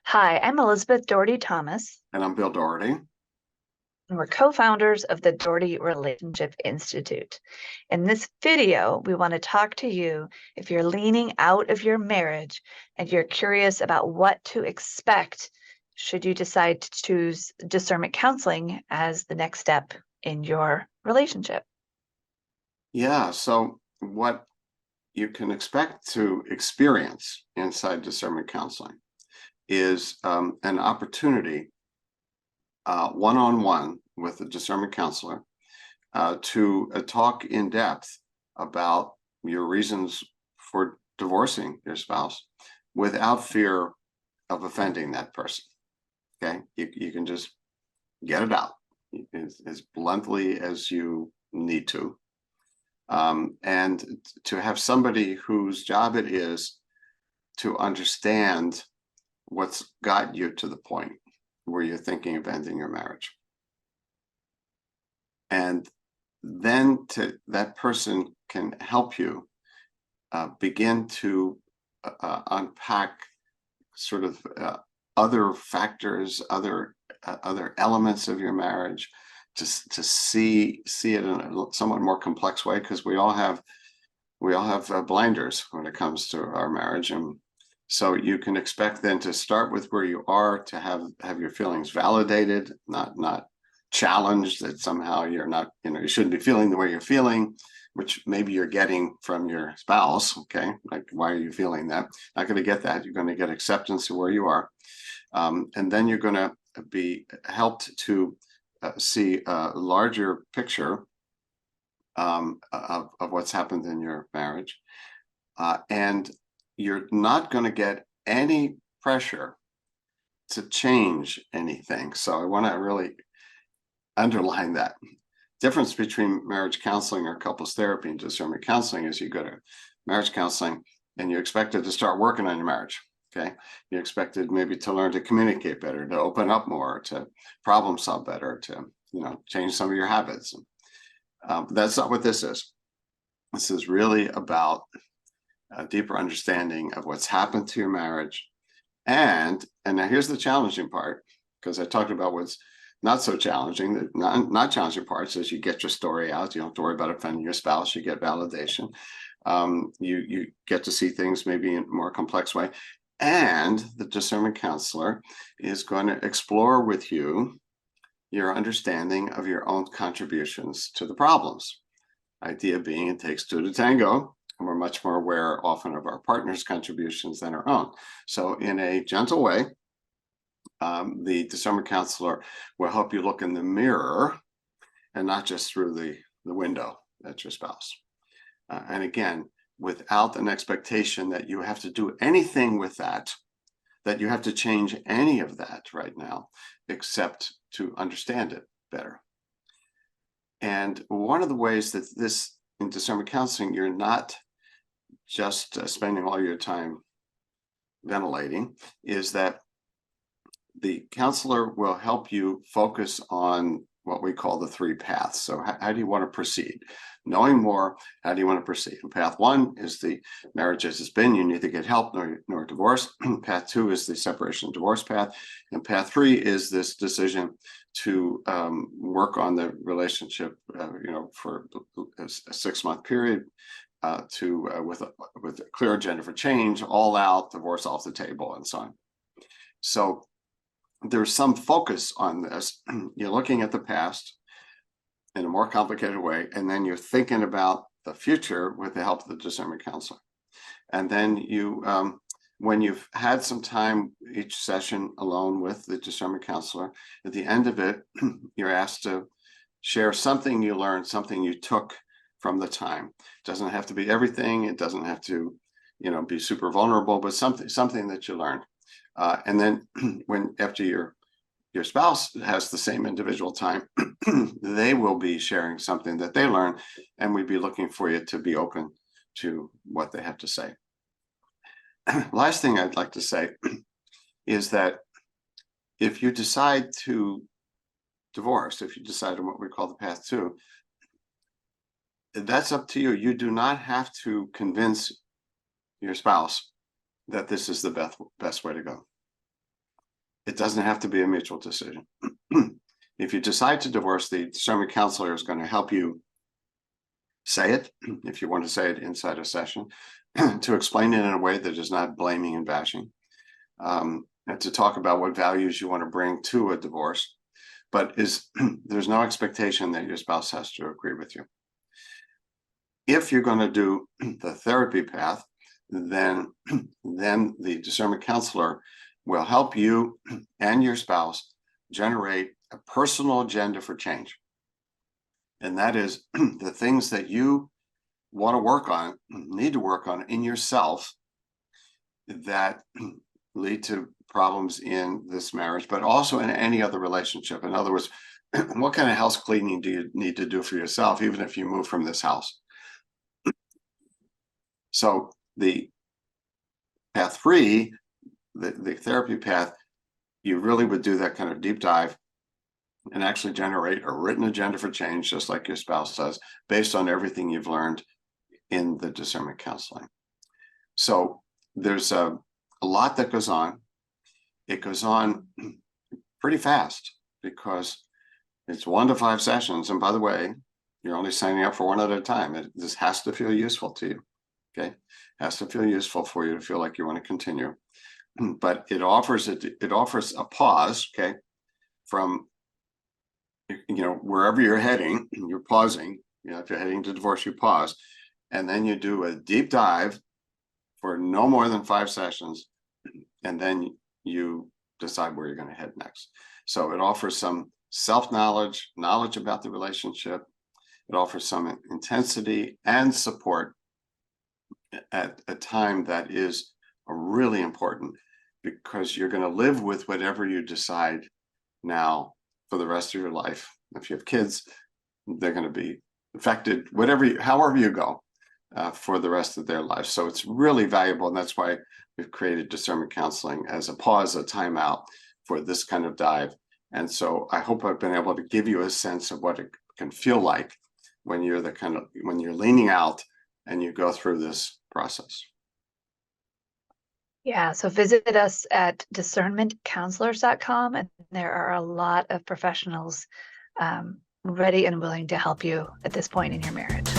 Hi, I'm Elizabeth Doherty Thomas, And I'm Bill Doherty. and we're co-founders of the Doherty Relationship Institute. In this video, we want to talk to you if you're leaning out of your marriage and you're curious about what to expect should you decide to choose discernment counseling as the next step in your relationship. Yeah, so what you can expect to experience inside discernment counseling is an opportunity one-on-one with a discernment counselor to talk in depth about your reasons for divorcing your spouse without fear of offending that person. Okay, you can just get it out as bluntly as you need to. And to have somebody whose job it is to understand what's got you to the point where you're thinking of ending your marriage. And then that person can help you begin to unpack sort of other factors, other elements of your marriage, to see it in a somewhat more complex way, because we all have blinders when it comes to our marriage. And so you can expect then to start with where you are, to have your feelings validated, not challenged, that somehow you're not, you shouldn't be feeling the way you're feeling, which maybe you're getting from your spouse. Okay, like, why are you feeling that? Not going to get that. You're going to get acceptance of where you are. And then you're going to be helped to see a larger picture of what's happened in your marriage. And you're not going to get any pressure to change anything. So I want to really underline that. Difference between marriage counseling or couples therapy and discernment counseling is you go to marriage counseling and you're expected to start working on your marriage. Okay, you're expected maybe to learn to communicate better, to open up more, to problem solve better, to change some of your habits. But that's not what this is. This is really about a deeper understanding of what's happened to your marriage. And now here's the challenging part, because I talked about what's not so challenging. The not challenging parts is you get your story out. You don't have to worry about offending your spouse. You get validation. You get to see things maybe in a more complex way. And the discernment counselor is going to explore with you your understanding of your own contributions to the problems. Idea being, it takes two to tango, and we're much more aware often of our partner's contributions than our own. So in a gentle way, the discernment counselor will help you look in the mirror and not just through the window at your spouse. And again, without an expectation that you have to do anything with that you have to change any of that right now, except to understand it better. And one of the ways that this, in discernment counseling, you're not just spending all your time ventilating, is that the counselor will help you focus on what we call the three paths. So how do you want to proceed? Knowing more, how do you want to proceed? And path one is the marriage as it's been, you neither get help nor divorce. Path two is the separation and divorce path. And path three is this decision to work on the relationship, for a 6-month period, with a clear agenda for change, all out, divorce off the table, and so on. So there's some focus on this. You're looking at the past in a more complicated way, and then you're thinking about the future with the help of the discernment counselor. And then you, when you've had some time each session alone with the discernment counselor, at the end of it, you're asked to share something you learned, something you took from the time. It doesn't have to be everything. It doesn't have to, be super vulnerable, but something that you learned. And then after your spouse has the same individual time, they will be sharing something that they learned, and we'd be looking for you to be open to what they have to say. Last thing I'd like to say is that if you decide to divorce, if you decide on what we call the path two, that's up to you. You do not have to convince your spouse that this is the best way to go. It doesn't have to be a mutual decision. If you decide to divorce, the discernment counselor is going to help you say it, if you want to say it inside a session, to explain it in a way that is not blaming and bashing, and to talk about what values you want to bring to a divorce. But there's no expectation that your spouse has to agree with you. If you're going to do the therapy path, then the discernment counselor will help you and your spouse generate a personal agenda for change. And that is the things that you want to work on, need to work on in yourself that lead to problems in this marriage, but also in any other relationship. In other words, what kind of house cleaning do you need to do for yourself, even if you move from this house? So the path 3, the therapy path, you really would do that kind of deep dive and actually generate a written agenda for change, just like your spouse does, based on everything you've learned in the discernment counseling. So there's a lot that goes on. It goes on pretty fast because it's 1 to 5 sessions. And by the way, you're only signing up for one at a time. This has to feel useful to you. Okay, it has to feel useful for you to feel like you want to continue. But it offers a pause, okay, from wherever you're heading. You're pausing. If you're heading to divorce, you pause, and then you do a deep dive for no more than 5 sessions, and then you decide where you're going to head next. So it offers some self-knowledge, knowledge about the relationship. It offers some intensity and support at a time that is really important, because you're going to live with whatever you decide now for the rest of your life. If you have kids, they're going to be affected, however you go, for the rest of their life. So it's really valuable, and that's why we've created discernment counseling as a pause, a timeout for this kind of dive. And so I hope I've been able to give you a sense of what it can feel like when you're leaning out and you go through this process. Yeah, so visit us at discernmentcounselors.com, and there are a lot of professionals ready and willing to help you at this point in your marriage.